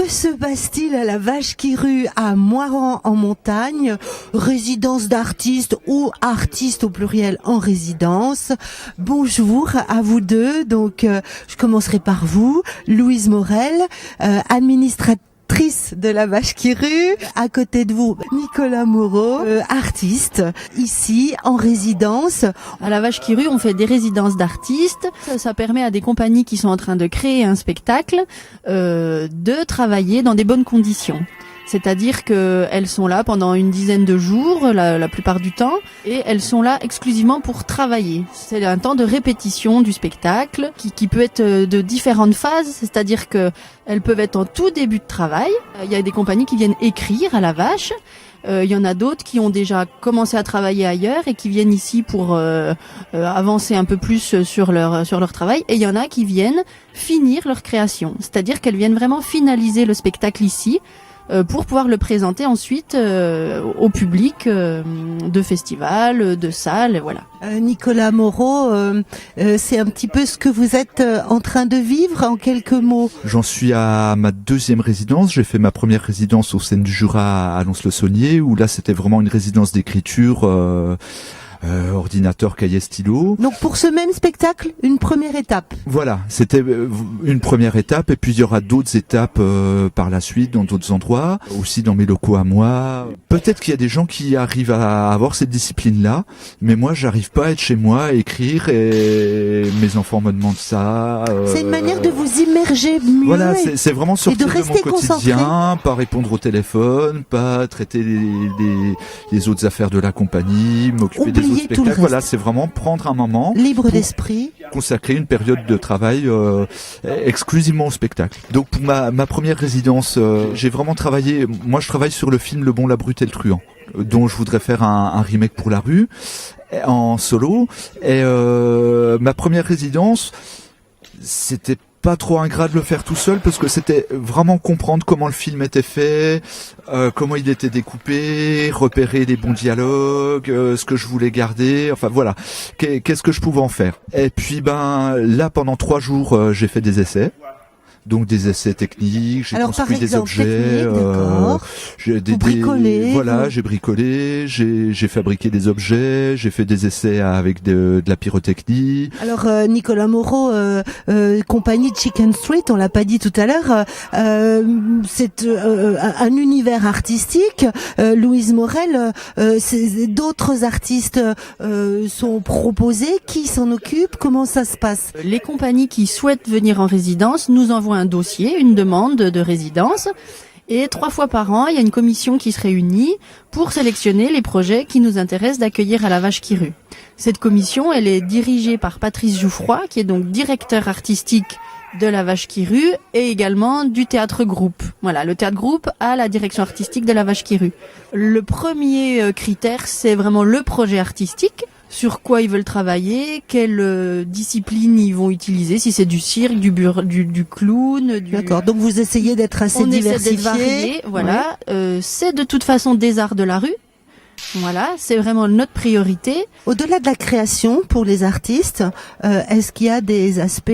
se passe-t-il à la Vache qui rue à Moirans en montagne, résidence d'artistes ou artistes au pluriel en résidence? Bonjour à vous deux. Donc, je commencerai par vous, Louise Morel, administratrice de la Vache qui rue. À côté de vous, Nicolas Moreau, artiste, ici en résidence. À la Vache qui rue, on fait des résidences d'artistes. Ça permet à des compagnies qui sont en train de créer un spectacle de travailler dans des bonnes conditions. C'est-à-dire qu'elles sont là pendant une dizaine de jours, la plupart du temps, et elles sont là exclusivement pour travailler. C'est un temps de répétition du spectacle qui peut être de différentes phases, c'est-à-dire que elles peuvent être en tout début de travail. Il y a des compagnies qui viennent écrire à la Vache. Il y en a d'autres qui ont déjà commencé à travailler ailleurs et qui viennent ici pour avancer un peu plus sur leur travail. Et il y en a qui viennent finir leur création, c'est-à-dire qu'elles viennent vraiment finaliser le spectacle ici, pour pouvoir le présenter ensuite au public de festivals, de salles, voilà. Nicolas Moreau, c'est un petit peu ce que vous êtes en train de vivre en quelques mots. J'en suis à ma deuxième résidence. J'ai fait ma première résidence au Seine du Jura à Lons-le-Saunier, où là c'était vraiment une résidence d'écriture. Ordinateur, cahier, stylo. Donc pour ce même spectacle, une première étape. Voilà, c'était une première étape et puis il y aura d'autres étapes par la suite dans d'autres endroits, aussi dans mes locaux à moi. Peut-être qu'il y a des gens qui arrivent à avoir cette discipline-là, mais moi j'arrive pas à être chez moi à écrire et mes enfants me demandent ça. C'est une manière de vous immerger mieux. Voilà, c'est vraiment sortir de mon quotidien, concentré. Pas répondre au téléphone, pas traiter les autres affaires de la compagnie, m'occuper des autres spectacles. Voilà, c'est vraiment prendre un moment libre d'esprit, consacrer une période de travail exclusivement au spectacle. Donc pour ma première résidence, j'ai vraiment travaillé. Moi, je travaille sur le film Le Bon, la Brute et le Truand, dont je voudrais faire un remake pour la rue en solo. Et ma première résidence, c'était pas trop ingrat de le faire tout seul parce que c'était vraiment comprendre comment le film était fait, comment il était découpé, repérer les bons dialogues, ce que je voulais garder, enfin voilà, qu'est-ce que je pouvais en faire. Et puis là pendant 3 jours j'ai fait des essais. Donc des essais techniques, j'ai construit des objets, j'ai bricolé. Voilà, j'ai bricolé, j'ai fabriqué des objets, j'ai fait des essais avec de la pyrotechnie. Alors Nicolas Moreau, compagnie Chicken Street, on l'a pas dit tout à l'heure, c'est un univers artistique. Louise Morel, d'autres artistes sont proposés. Qui s'en occupe? Comment ça se passe? Les compagnies qui souhaitent venir en résidence nous envoient un dossier, une demande de résidence, et 3 fois par an, il y a une commission qui se réunit pour sélectionner les projets qui nous intéressent d'accueillir à la Vache qui rue. Cette commission, elle est dirigée par Patrice Jouffroy, qui est donc directeur artistique de la Vache qui rue et également du théâtre groupe. Voilà, le théâtre groupe a la direction artistique de la Vache qui rue. Le premier critère, c'est vraiment le projet artistique. Sur quoi ils veulent travailler, quelle discipline ils vont utiliser, si c'est du cirque, du clown. D'accord, donc vous essayez d'être assez diversifié. D'être varié, voilà. Ouais. C'est de toute façon des arts de la rue. Voilà, c'est vraiment notre priorité. Au-delà de la création pour les artistes, est-ce qu'il y a des aspects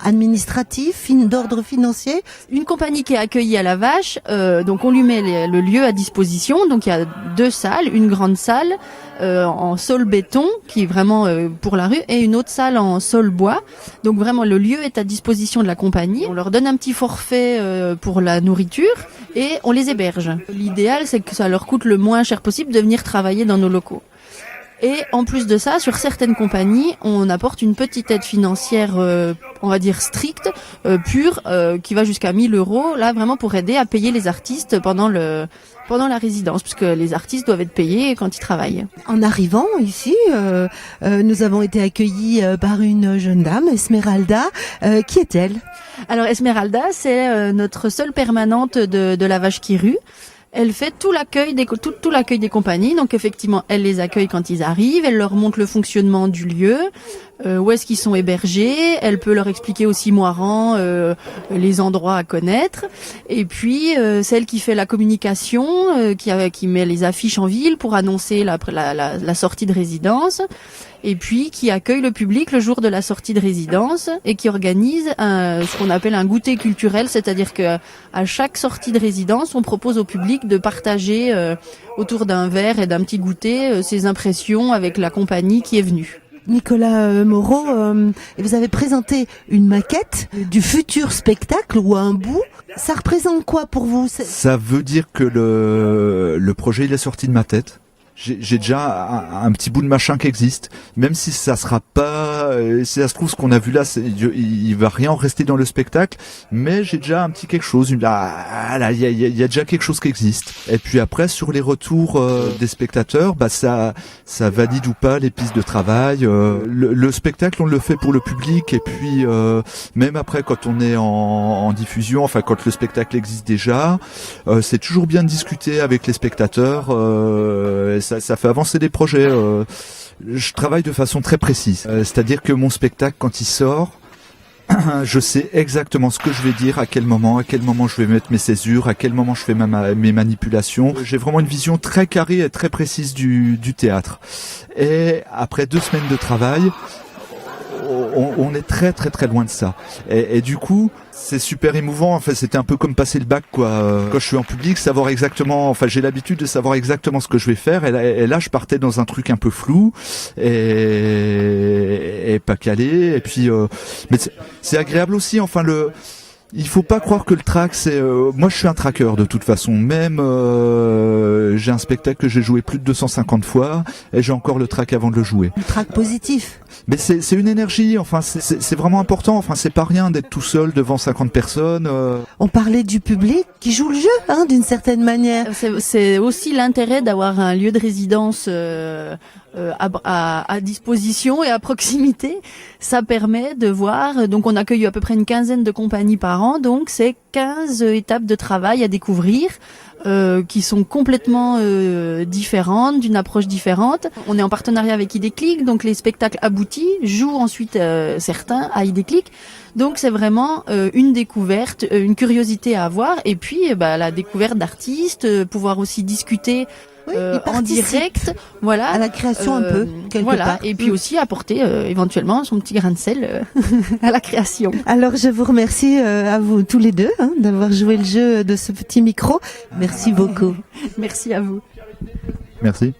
administratifs, d'ordre financier? Une compagnie qui est accueillie à la Vache, donc on lui met le lieu à disposition. Donc il y a 2 salles, une grande salle en sol béton qui est vraiment pour la rue et une autre salle en sol bois. Donc vraiment le lieu est à disposition de la compagnie. On leur donne un petit forfait pour la nourriture et on les héberge. L'idéal c'est que ça leur coûte le moins cher possible de venir travailler dans nos locaux. Et en plus de ça, sur certaines compagnies, on apporte une petite aide financière, on va dire stricte, pure, qui va jusqu'à 1 000 €, là vraiment pour aider à payer les artistes pendant la résidence, puisque les artistes doivent être payés quand ils travaillent. En arrivant ici, nous avons été accueillis par une jeune dame, Esmeralda. Qui est-elle? Alors Esmeralda, c'est notre seule permanente de la Vache qui rue. Elle fait tout l'accueil des compagnies. Donc effectivement, elle les accueille quand ils arrivent. Elle leur montre le fonctionnement du lieu. où est-ce qu'ils sont hébergés. Elle peut leur expliquer aussi Moirans, les endroits à connaître. Et puis celle qui fait la communication, qui met les affiches en ville pour annoncer la sortie de résidence. Et puis qui accueille le public le jour de la sortie de résidence et qui organise ce qu'on appelle un goûter culturel, c'est-à-dire que à chaque sortie de résidence, on propose au public de partager autour d'un verre et d'un petit goûter ses impressions avec la compagnie qui est venue. Nicolas Moreau, vous avez présenté une maquette du futur spectacle ou un bout. Ça représente quoi pour vous? Ça veut dire que le projet il est sorti de ma tête. J'ai déjà un petit bout de machin qui existe, même si ça sera pas, si ça se trouve ce qu'on a vu là, il va rien en rester dans le spectacle, mais j'ai déjà un petit quelque chose, il y a déjà quelque chose qui existe. Et puis après sur les retours des spectateurs, ça valide ou pas les pistes de travail. Le spectacle on le fait pour le public et puis même après quand on est en diffusion, enfin quand le spectacle existe déjà, c'est toujours bien de discuter avec les spectateurs. Ça fait avancer des projets. Je travaille de façon très précise. C'est-à-dire que mon spectacle, quand il sort, je sais exactement ce que je vais dire, à quel moment je vais mettre mes césures, à quel moment je fais mes manipulations. J'ai vraiment une vision très carrée et très précise du théâtre. Et après 2 semaines de travail, on est très très très loin de ça. Et du coup, c'est super émouvant. Enfin, c'était un peu comme passer le bac, quoi. Quand je suis en public, savoir exactement. Enfin, j'ai l'habitude de savoir exactement ce que je vais faire. Et là, je partais dans un truc un peu flou et pas calé. Et puis, mais c'est agréable aussi. Enfin, il faut pas croire que le track c'est. Moi, je suis un tracker de toute façon. Même j'ai un spectacle que j'ai joué plus de 250 fois et j'ai encore le track avant de le jouer. Le track positif. Mais c'est une énergie. Enfin, c'est vraiment important. Enfin, c'est pas rien d'être tout seul devant 50 personnes. On parlait du public qui joue le jeu, d'une certaine manière. C'est aussi l'intérêt d'avoir un lieu de résidence à disposition et à proximité. Ça permet de voir, donc on accueille à peu près une quinzaine de compagnies par an, donc c'est 15 étapes de travail à découvrir qui sont complètement différentes, d'une approche différente. On est en partenariat avec Idéclic, donc les spectacles aboutis jouent ensuite certains à Idéclic. Donc c'est vraiment une découverte, une curiosité à avoir, et puis la découverte d'artistes, pouvoir aussi discuter en direct, voilà, à la création un peu, quelque part. Et puis aussi apporter éventuellement son petit grain de sel à la création. Alors je vous remercie à vous tous les deux d'avoir joué le jeu de ce petit micro. Merci beaucoup. Merci à vous. Merci.